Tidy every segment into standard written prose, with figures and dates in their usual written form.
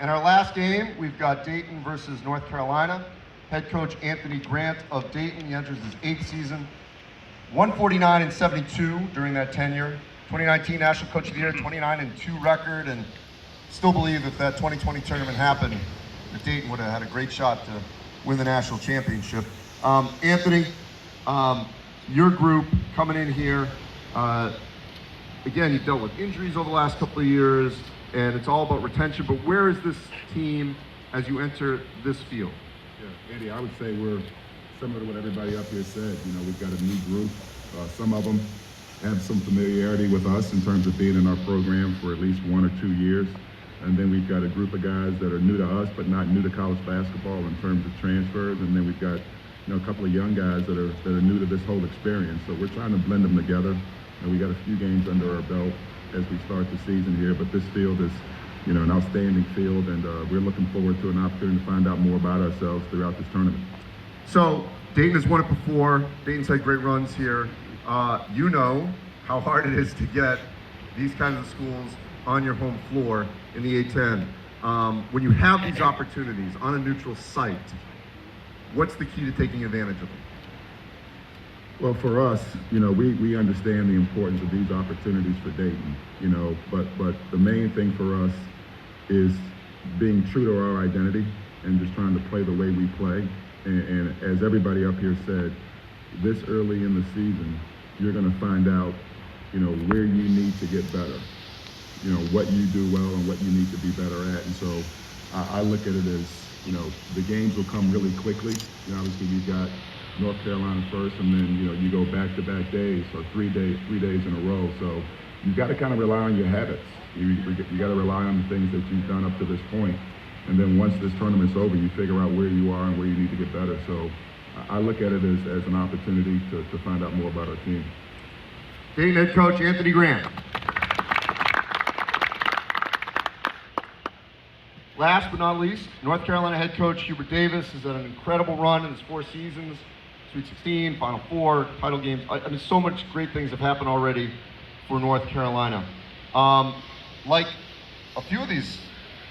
In our last game, we've got Dayton versus North Carolina. Head coach Anthony Grant of Dayton, he enters his 8th season. 149-72 during that tenure. 2019 National Coach of the Year, 29-2 record, and still believe if that 2020 tournament happened, that Dayton would have had a great shot to win the national championship. Anthony, your group coming in here, again, you've dealt with injuries over the last couple of years, and it's all about retention, but where is this team as you enter this field? Yeah, Andy, I would say we're similar to what everybody up here said. You know, we've got a new group. Some of them have some familiarity with us in terms of being in our program for at least 1 or 2 years. And then we've got a group of guys that are new to us, but not new to college basketball in terms of transfers. And then we've got, a couple of young guys that are new to this whole experience. So we're trying to blend them together. And we got a few games under our belt as we start the season here. But this field is, an outstanding field, and we're looking forward to an opportunity to find out more about ourselves throughout this tournament. So Dayton has won it before. Dayton's had great runs here. You know how hard it is to get these kinds of schools on your home floor in the A-10. When you have these opportunities on a neutral site, what's the key to taking advantage of them? Well, for us, we understand the importance of these opportunities for Dayton, but the main thing for us is being true to our identity and just trying to play the way we play. And as everybody up here said, this early in the season, you're going to find out, where you need to get better, what you do well and what you need to be better at. And so I look at it as, the games will come really quickly. Obviously, you've got North Carolina first, and then, you go back-to-back days, or 3 days in a row. So you've got to kind of rely on your habits. You got to rely on the things that you've done up to this point. And then once this tournament's over, you figure out where you are and where you need to get better. So I look at it as an opportunity to find out more about our team. Dayton head coach Anthony Grant. Last but not least, North Carolina head coach Hubert Davis has had an incredible run in his 4 seasons, Sweet 16, Final Four, title games. I mean, so much great things have happened already for North Carolina. Like a few of these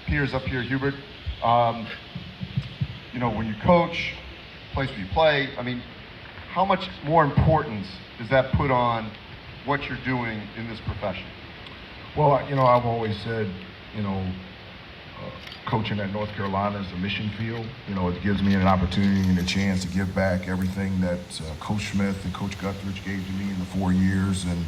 peers up here, Hubert, when you coach, place where you play, I mean, how much more importance does that put on what you're doing in this profession? Well, I've always said, coaching at North Carolina is a mission field. It gives me an opportunity and a chance to give back everything that Coach Smith and Coach Guthridge gave to me in the 4 years, and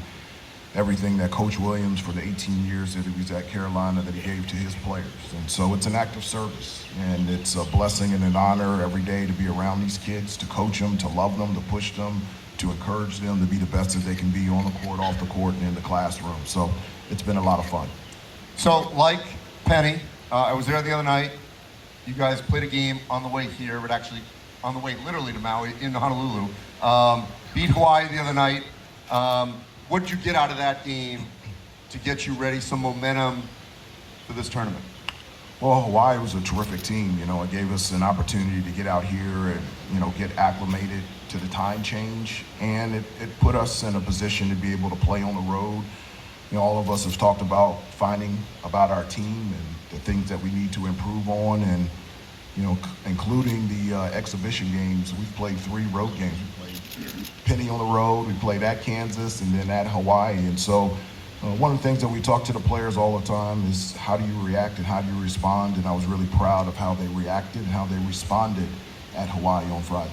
everything that Coach Williams for the 18 years that he was at Carolina that he gave to his players. And so it's an act of service, and it's a blessing and an honor every day to be around these kids, to coach them, to love them, to push them, to encourage them to be the best that they can be on the court, off the court, and in the classroom. So it's been a lot of fun. So like Penny, I was there the other night. You guys played a game on the way here, but actually on the way literally to Maui, in Honolulu. Beat Hawaii the other night. What did you get out of that game to get you ready, some momentum for this tournament? Well, Hawaii was a terrific team. It gave us an opportunity to get out here and, get acclimated to the time change. And it put us in a position to be able to play on the road. All of us have talked about finding about our team and the things that we need to improve on, and, including the exhibition games. We've played 3 road games. We played Penny on the road, we played at Kansas, and then at Hawaii. And so one of the things that we talk to the players all the time is how do you react and how do you respond? And I was really proud of how they reacted and how they responded at Hawaii on Friday.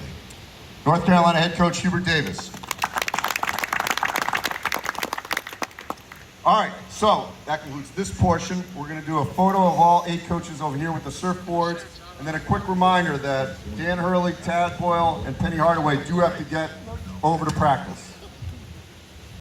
North Carolina head coach Hubert Davis. All right, so that concludes this portion. We're going to do a photo of all 8 coaches over here with the surfboards, and then a quick reminder that Dan Hurley, Tad Boyle, and Penny Hardaway do have to get over to practice.